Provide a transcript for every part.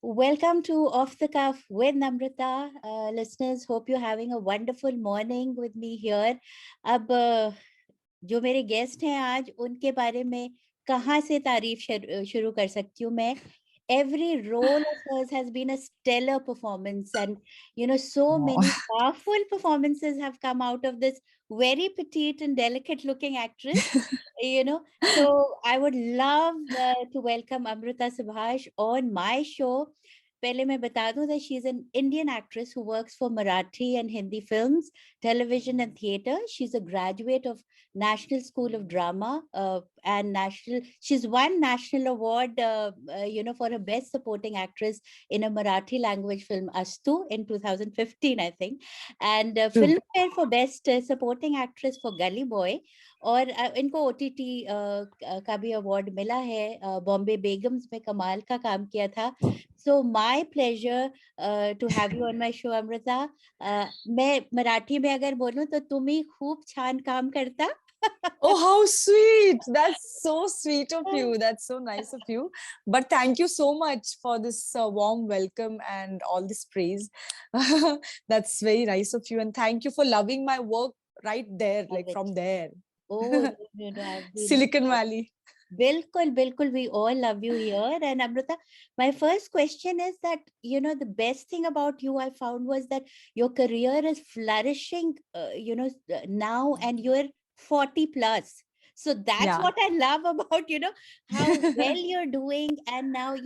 Welcome to Off the Cuff with Namrita. Listeners, hope you're having a wonderful morning with me here. अब जो मेरे guest हैं आज उनके बारे में कहाँ से तारीफ शुरू कर सकती हूँ मैं. Every role of hers has been a stellar performance, and so many powerful performances have come out of this very petite and delicate looking actress. So I would love to welcome Amruta Subhash on my show. पहले मैं बता दूं that she's an Indian actress who works for Marathi and Hindi films, television and theatre. She's a graduate of National School of Drama and she's won national award for her best supporting actress in a Marathi language film Astu in 2015 I think, and Filmfare for best supporting actress for Gully Boy. और इनको OTT का भी award मिला है. बॉम्बे बेगम्स में कमाल का काम किया था. So my pleasure to have you on my show, Amrita. मैं मराठी में अगर बोलूं तो तुम ही खूप छान काम करता. Oh, how sweet. That's so sweet of you. That's so nice of you. But thank you so much for this warm welcome and all this praise. That's very nice of you. And thank you for loving my work right there, like from there. Oh, Silicon Valley. Bilkul, we all love you here. And Amrita, my first question is that, the best thing about you I found was that your career is flourishing, now, and you're 40 plus. So that's what I love about, how well you're doing. And now,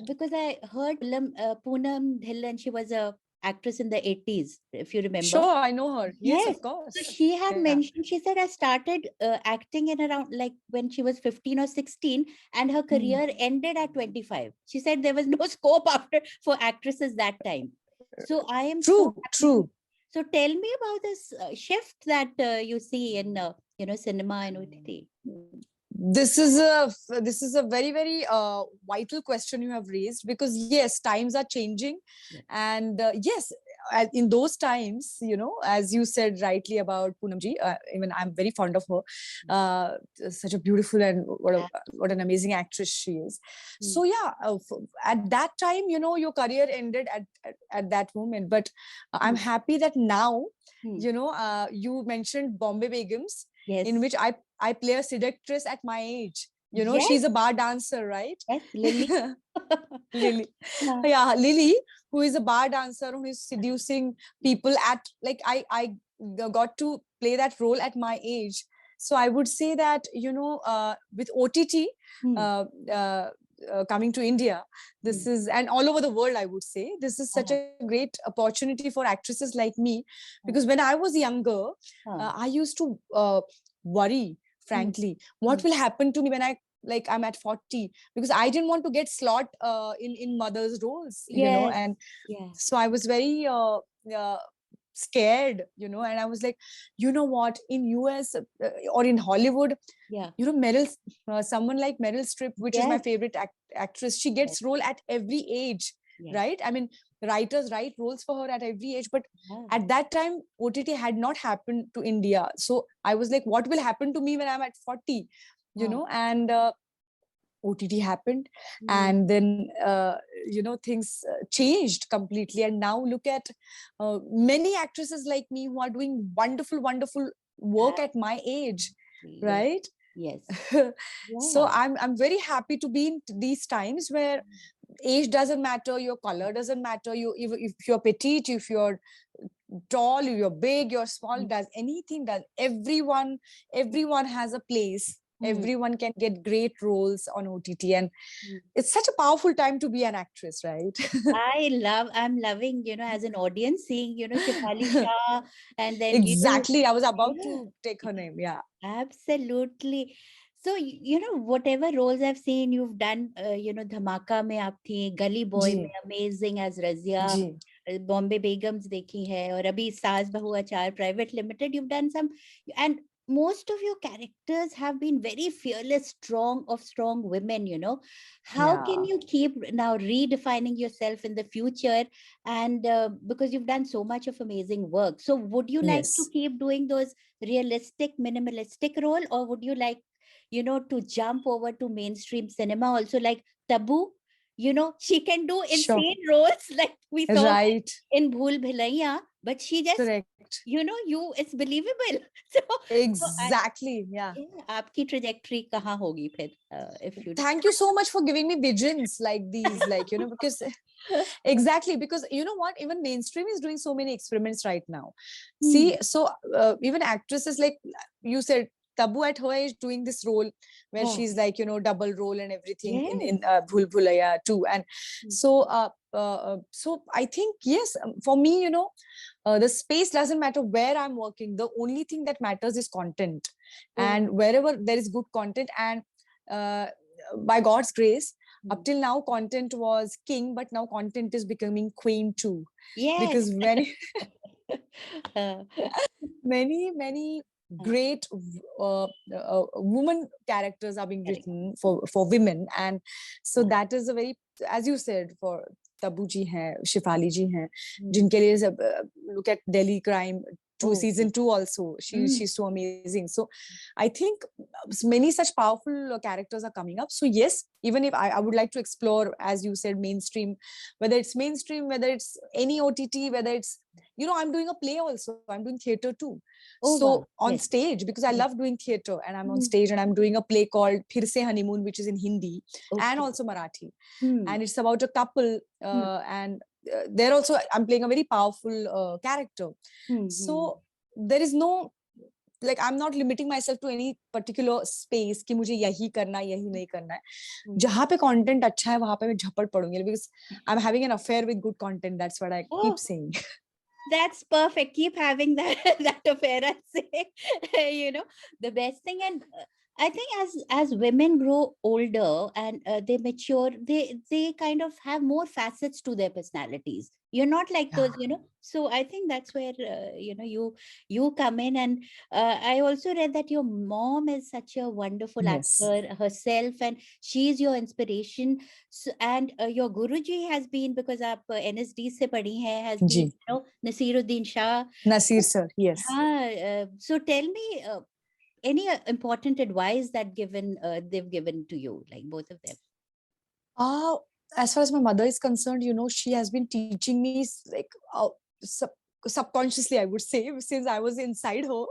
because I heard Poonam Dhillon, she was a actress in the 80s, if you remember. Sure, I know her. Yes, of course. So she had mentioned, she said, I started acting in around like when she was 15 or 16 and her career ended at 25. She said there was no scope for actresses that time. So I am true. So tell me about this shift that you see in, cinema and OTT. This is a very, very vital question you have raised, because yes, times are changing. And yes, in those times, as you said rightly about Poonamji, even I'm very fond of her. Such a beautiful and what an amazing actress she is. So yeah, at that time, your career ended at that moment. But I'm happy that now, you mentioned Bombay Begums, in which I play a seductress at my age. She's a bar dancer, right? Yes, Lily. Lily. Yeah, Lily, who is a bar dancer, who is seducing people at, like, I got to play that role at my age. So I would say that, with OTT coming to India, this is, and all over the world, I would say, this is such a great opportunity for actresses like me. Because when I was younger, I used to worry, frankly, what will happen to me when I'm at 40, because I didn't want to get slot in mother's roles, and so I was very scared, and I was like, what, in US or in Hollywood, Meryl, someone like Meryl Streep, which is my favorite actress, she gets role at every age, right? I mean, writers write roles for her at every age, but at that time OTT had not happened to India. So I was like, what will happen to me when I'm at 40, and OTT happened, and then things changed completely. And now look at many actresses like me who are doing wonderful work at my age, right? Yes. So I'm very happy to be in these times where age doesn't matter, your color doesn't matter, if you're petite, if you're tall, if you're big, you're small, does everyone has a place. Everyone can get great roles on OTT, and it's such a powerful time to be an actress, right? I'm loving, as an audience, seeing, Shefali Shah, and then exactly, I was about to take her name. Yeah, absolutely. So, whatever roles I've seen, you've done, Dhamaka mein aap thi, Gully Boy mein amazing as Razia, Bombay Begums dekhi hai, aur abhi saas, bahu, achaar, Private Limited, you've done some, and most of your characters have been very fearless, strong women, How can you keep now redefining yourself in the future? And because you've done so much of amazing work. So would you like to keep doing those realistic, minimalistic role, or would you like, to jump over to mainstream cinema also, like Taboo? you know, she can do insane roles like we saw in Bhool Bhulaiya, but she just, you know, it's believable. So exactly, yeah. आपकी trajectory कहाँ होगी फिर if you thank you so much for giving me visions like these, like, you know, because exactly, because you know what, even mainstream is doing so many experiments right now. See, so even actresses, like you said, Tabu at her age doing this role where she's like, you know, double role and everything in Bhul Bhulaiya too. And so so I think, yes, for me, you know, the space doesn't matter where I'm working. The only thing that matters is content. And wherever there is good content, and by God's grace, up till now content was king, but now content is becoming queen too. Because many great woman characters are being written for women. And so that is a very, as you said, for Tabu ji hai, Shefali ji hai, jinke liye look at Delhi Crime season 2 also, she's so amazing. So I think many such powerful characters are coming up. So yes, even if I would like to explore, as you said, mainstream, whether it's any OTT, whether it's, you know, I'm doing a play also, I'm doing theater too. So on stage, because I love doing theater, and I'm on stage and I'm doing a play called Phir Se Honeymoon, which is in Hindi and also Marathi. And it's about a couple, and there also I'm playing a very powerful character. So there is no, like, I'm not limiting myself to any particular space कि मुझे यही करना है, यही नहीं करना है. जहाँ पे content अच्छा है वहाँ पे मैं झपट पड़ूंगी, because I'm having an affair with good content. That's what I keep saying. That's perfect. Keep having that affair, I say. You know, the best thing. And I think as women grow older and they mature, they kind of have more facets to their personalities. You're not like those, you know. So I think that's where you know, you come in. And I also read that your mom is such a wonderful actor herself, and she's your inspiration. So, and your Guruji has been, because आप NSD से पढ़ी हैं, has been, you know, Nasiruddin Shah. Nasir sir, yes. So tell me, any important advice that they've given to you, like both of them? As far as my mother is concerned, you know, she has been teaching me, like, subconsciously, I would say, since I was inside her.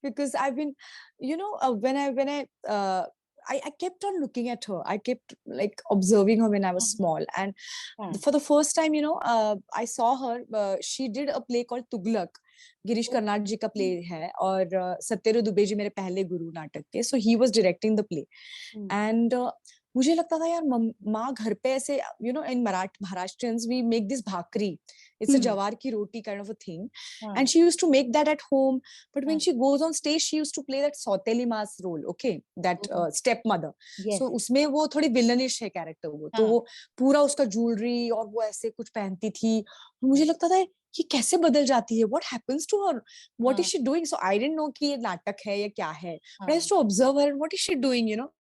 Because I've been, you know, when I kept on looking at her. I kept, like, observing her when I was small. And for the first time, you know, I saw her. She did a play called Tughlaq. Girish Karnad जी का play है, और सत्येंद्र दुबे जी मेरे पहले गुरु नाटक के. So he was directing the play. And मुझे लगता था यार, माँ घर पे ऐसे, यू नो, इन महाराष्ट्रियंस we make this bhakri, it's a jawar ki roti kind of a thing, and she used to make that at home. But when she goes on stage, she used to play that Sauteli Ma's role, okay, that stepmother. So उसमें वो थोड़ी villainish है character वो. तो वो पूरा उसका jewelry और वो ऐसे कुछ पहनती थी. मुझे लगता था ये कैसे बदल जाती है, what happens to her, what is she doing? So I didn't know कि ये नाटक है या क्या है. But I used to observe her and what is she doing, you know.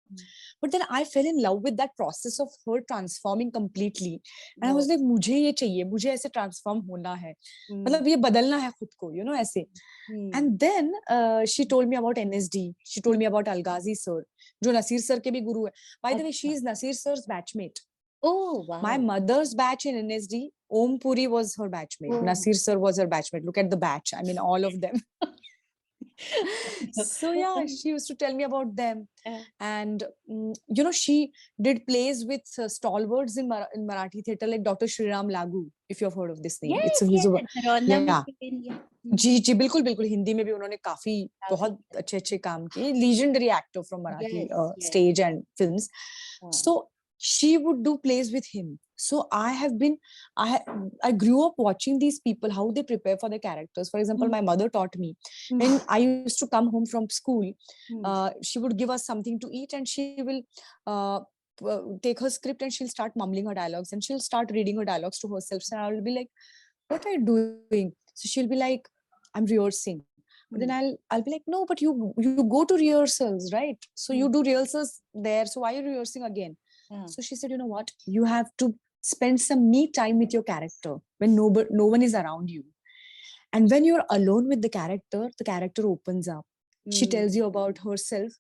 But then I fell in love with that process of her transforming completely. And I was like, मुझे ये चाहिए, मुझे ऐसे transform होना है. मतलब ये बदलना है खुद को, you know, ऐसे. And then she told me about NSD. She told me about Alghazi sir, जो नसीर sir के भी गुरु है. By the way, she is Nasir sir's batchmate. Oh, wow. My mother's batch in NSD, Om Puri was her batchmate. Nasir sir was her batchmate. Look at the batch. I mean, all of them. So yeah, she used to tell me about them. And you know, she did plays with stalwarts in Marathi theatre, like Dr. Shriram Lagu, if you have heard of this name. Yes, जी बिल्कुल बिल्कुल. हिंदी में भी उन्होंने काफी बहुत अच्छे अच्छे काम किए. Legendary actor from Marathi stage and films. So she would do plays with him. So I grew up watching these people, how they prepare for their characters. For example, my mother taught me. When I used to come home from school, she would give us something to eat, and she will take her script and she'll start mumbling her dialogues, and she'll start reading her dialogues to herself. And I will be like, what are you doing? So she'll be like, I'm rehearsing. But then I'll be like, no, but you go to rehearsals, right? So you do rehearsals there. So why are you rehearsing again? So she said, you know what? You have to spend some me time with your character when no one is around you. And when you're alone with the character opens up. She tells you about herself.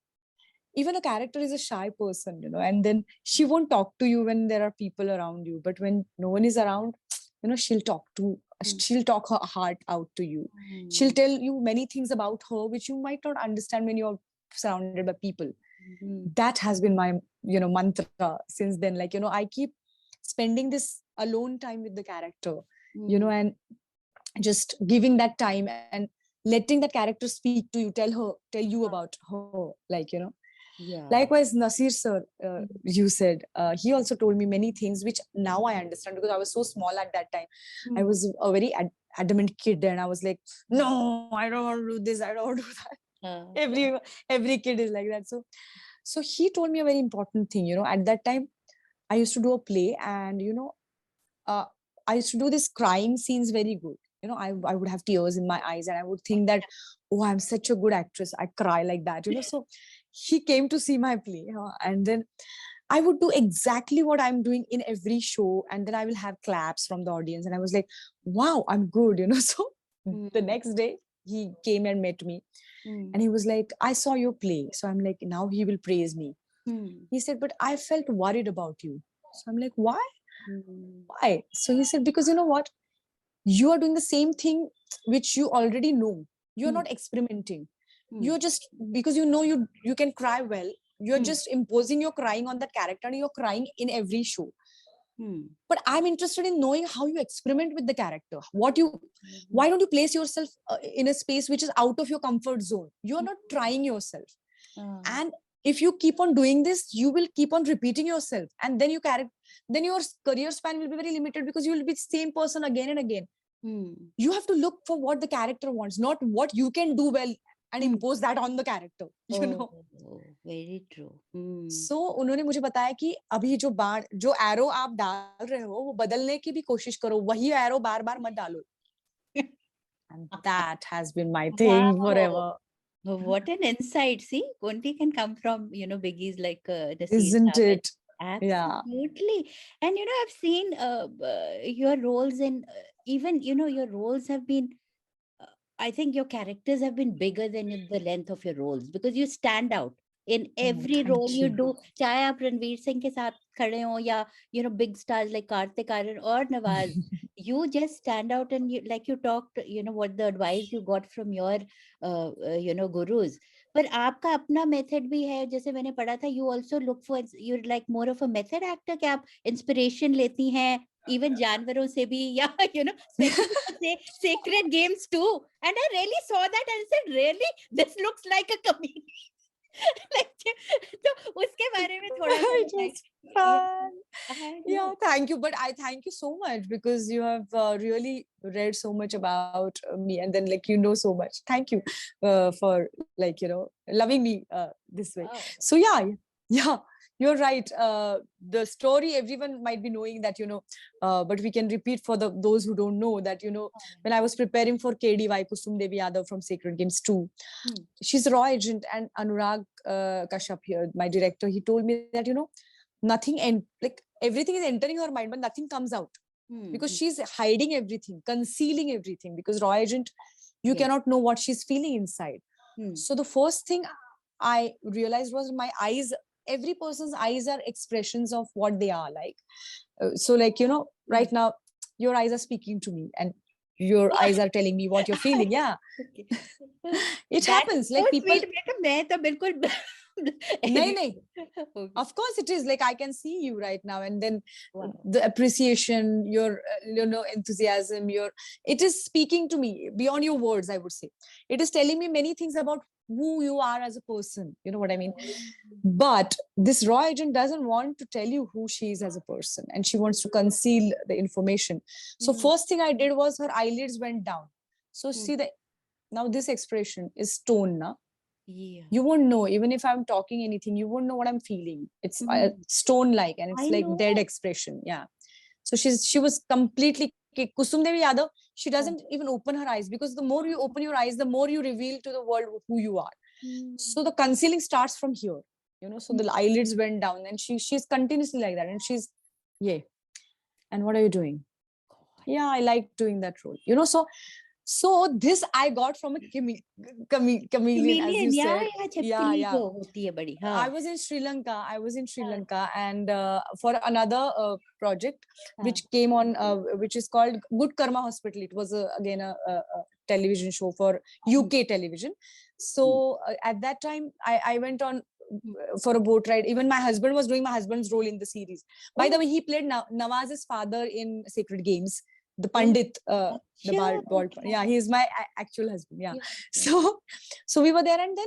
even a character is a shy person, and then she won't talk to you when there are people around you. But when no one is around, she'll talk her heart out to you. She'll tell you many things about her, which you might not understand when you're surrounded by people. That has been my, mantra since then. Like, I keep spending this alone time with the character, and just giving that time and letting that character speak to you, tell you about her, like, Yeah. Likewise, Nasir sir, you said, he also told me many things which now I understand, because I was so small at that time. I was a very adamant kid, and I was like, no, I don't want to do this, I don't want to do that. Every kid is like that. So he told me a very important thing. At that time, I used to do a play, and uh, I used to do this crying scenes very good. I would have tears in my eyes, and I would think that, oh, I'm such a good actress, I cry like that. So he came to see my play, and then I would do exactly what I'm doing in every show, and then I will have claps from the audience, and I was like, wow, I'm good. So the next day he came and met me, and he was like, I saw your play. So I'm like, now he will praise me. He said, but I felt worried about you. So I'm like, why? Why? So he said, because you know what? You are doing the same thing which you already know. You're not experimenting. You're just, because you can cry well, you're just imposing your crying on that character, and you're crying in every show. But I'm interested in knowing how you experiment with the character. Why don't you place yourself in a space which is out of your comfort zone? You're not trying yourself. And if you keep on doing this, you will keep on repeating yourself, and then your career span will be very limited, because you will be the same person again and again. You have to look for what the character wants, not what you can do well and impose that on the character. Very true. So उन्होंने मुझे बताया कि अभी जो arrow आप डाल रहे हो, वो बदलने की भी कोशिश करो, वही एरो बार बार मत डालो. And that has been my thing forever. What an insight. See, Kunti can come from, biggies like the Isn't it? Absolutely. Yeah. And, I've seen your roles in, even, your roles have been, I think your characters have been bigger than the length of your roles, because you stand out in every role you do. चाहे आप रणवीर सिंह के साथ खड़े हो, या big stars like Kartik Aaryan or Nawaz, you just stand out, and you, like you talked, what the advice you got from your gurus. पर आपका अपना मेथड भी है, जैसे मैंने पढ़ा था, you also look for, you're like more of a method actor, कि आप inspiration लेती हैं even जानवरों से भी, या especially sacred games too. And I really saw that and said, really, this looks like a comedy. तो उसके बारे में थोड़ा सा yeah, thank you, but I thank you so much, because you have really read so much about me, and then like so much. Thank you for like loving me this way. So yeah, you're right. The story everyone might be knowing that, but we can repeat for those who don't know that, when I was preparing for KDY, Kusum Devi Yadav from Sacred Games 2, she's a raw agent, and Anurag Kashyap here, my director, he told me that, nothing, and like everything is entering her mind, but nothing comes out, because she's hiding everything, concealing everything, because raw agent, you cannot know what she's feeling inside. So the first thing I realized was my eyes, every person's eyes are expressions of what they are like. So like, right now your eyes are speaking to me, and your eyes are telling me what you're feeling. Yeah. It happens, like people nahi. Of course it is, like I can see you right now, and then the appreciation, your enthusiasm, it is speaking to me beyond your words. I would say it is telling me many things about who you are as a person, you know what I mean? But this raw agent doesn't want to tell you who she is as a person, and she wants to conceal the information. So first thing I did was her eyelids went down. So see, now this expression is stone na. You won't know, even if I'm talking anything, you won't know what I'm feeling. It's stone like, and it's like dead expression. Yeah. So she was completely Kusum Devi Yadav, she doesn't even open her eyes, because the more you open your eyes, the more you reveal to the world who you are. So the concealing starts from here, so the eyelids went down, and she's continuously like that, and she's and what are you doing? Yeah, I like doing that role, So this I got from a chameleon, as you said. छिपकली जो होती है बड़ी. I was in Sri Lanka and for another project which came on which is called Good Karma Hospital. It was again a television show for UK television. So at that time I went on for a boat ride. Even my husband was doing my husband's role in the series. By the way, he played Nawaz's father in Sacred Games, the Pandit, the bald. Yeah, he is my actual husband. Yeah. So we were there, and then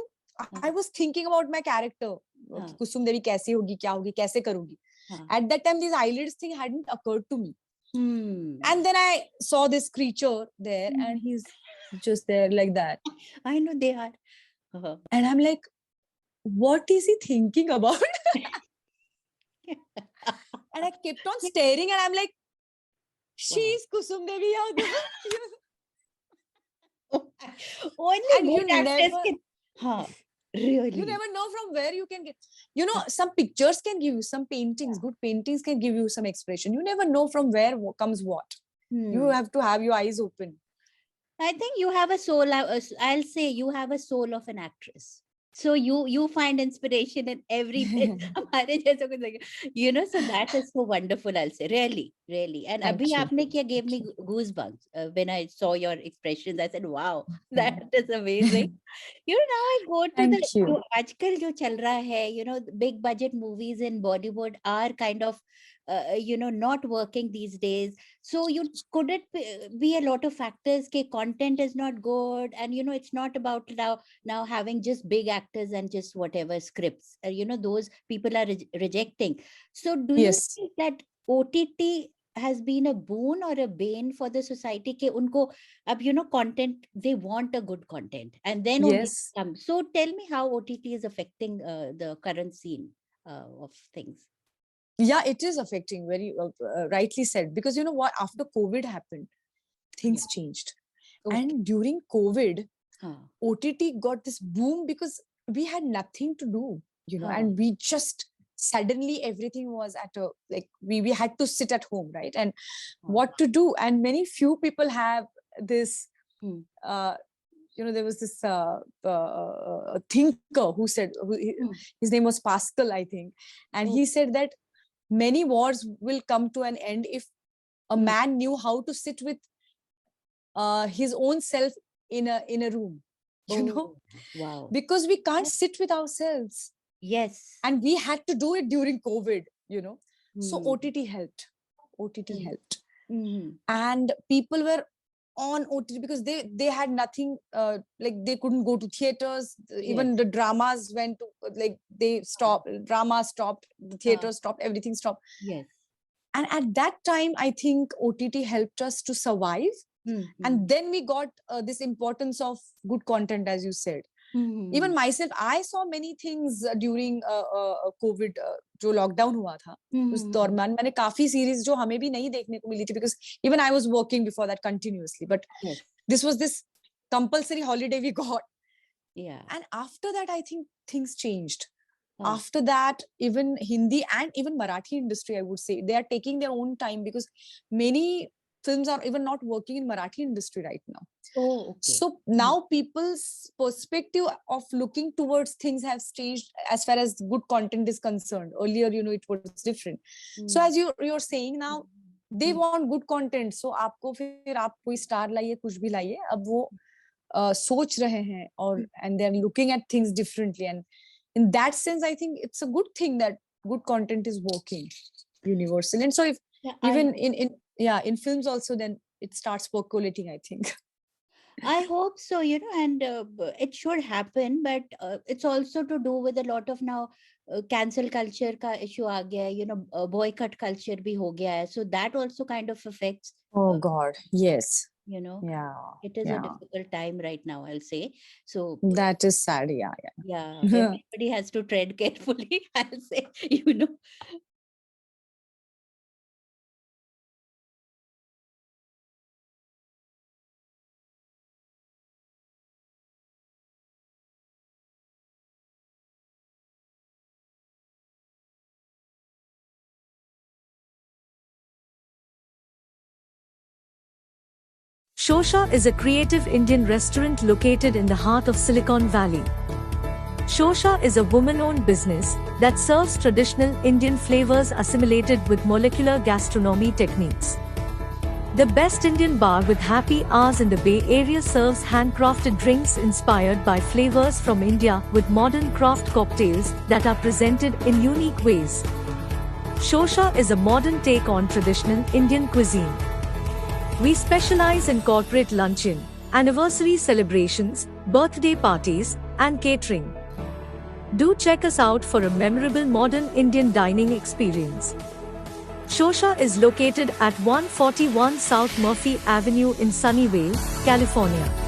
I was thinking about my character. Kusum Devi kaisi hogi, kya hogi, kaise karungi. At that time, this eyelids thing hadn't occurred to me. And then I saw this creature there, and he's just there like that. I know they are. And I'm like, what is he thinking about? And I kept on staring, and I'm like, she's Kusum Devi Yadav. Only good actors can. Really, you never know from where you can get, you know, some pictures can give you some paintings, good paintings can give you some expression. You never know from where comes what. You have to have your eyes open. I think you have a soul. I'll say you have a soul of an actress. So you find inspiration in every bit. You know, so that is so wonderful, I'll say. Really. And Thank abhi you. aapne kya gave me goosebumps when I saw your expressions. I said, wow, that is amazing. You know, now I go to Thank the you. आजकल जो चल रहा है, you know, big budget movies in Bollywood are kind of you know, not working these days. So could it be a lot of factors? Ke content is not good, and you know, it's not about now having just big actors and just whatever scripts. You know, those people are rejecting. So do you think that OTT has been a boon or a bane for the society? Ke unko ab, you know, content, they want a good content, and then only come. So tell me how OTT is affecting the current scene of things. Yeah, it is affecting, very rightly said, because you know what, after COVID happened, things changed. And during COVID, OTT got this boom because we had nothing to do, you know, and we just suddenly everything was at a, like, we had to sit at home, right? And what to do? And many few people have this you know, there was this thinker who said, his name was Pascal, I think, and he said that many wars will come to an end if a man knew how to sit with his own self in a room, you know. Wow. Because we can't sit with ourselves. Yes. And we had to do it during COVID, you know. So OTT helped. And people were on OTT because they had nothing, like they couldn't go to theaters. Even the dramas went to, like, they stopped, drama stopped, the theater stopped, everything stopped. Yes. And at that time, I think OTT helped us to survive. And then we got this importance of good content, as you said. Even myself, I saw many things during COVID, जो lockdown हुआ था उस दौरान मैंने काफी series जो हमें भी नहीं देखने को मिली थी, because even I was working before that continuously, but this was this compulsory holiday we got. And after that, I think things changed. After that, even Hindi and even Marathi industry, I would say, they are taking their own time, because many films are even not working in Marathi industry right now. So now people's perspective of looking towards things has changed as far as good content is concerned. Earlier, you know, it was different. So as you're saying now, they want good content. So आपको फिर आप कोई star लाइए, कुछ भी लाइए, अब वो सोच रहे हैं, और and they're looking at things differently. And in that sense, I think it's a good thing that good content is working universal. And so if even in films also, then it starts percolating, I think. I hope so, you know, and it should happen, but it's also to do with a lot of now cancel culture ka issue aa gaya hai, you know, boycott culture bhi ho gaya hai. So that also kind of affects. Oh God, yes. You know, it is a difficult time right now, I'll say. So that is sad. Yeah. Everybody has to tread carefully, I'll say, you know. Shosha is a creative Indian restaurant located in the heart of Silicon Valley. Shosha is a woman-owned business that serves traditional Indian flavors assimilated with molecular gastronomy techniques. The best Indian bar with happy hours in the Bay Area serves handcrafted drinks inspired by flavors from India with modern craft cocktails that are presented in unique ways. Shosha is a modern take on traditional Indian cuisine. We specialize in corporate luncheon, anniversary celebrations, birthday parties, and catering. Do check us out for a memorable modern Indian dining experience. Shosha is located at 141 South Murphy Avenue in Sunnyvale, California.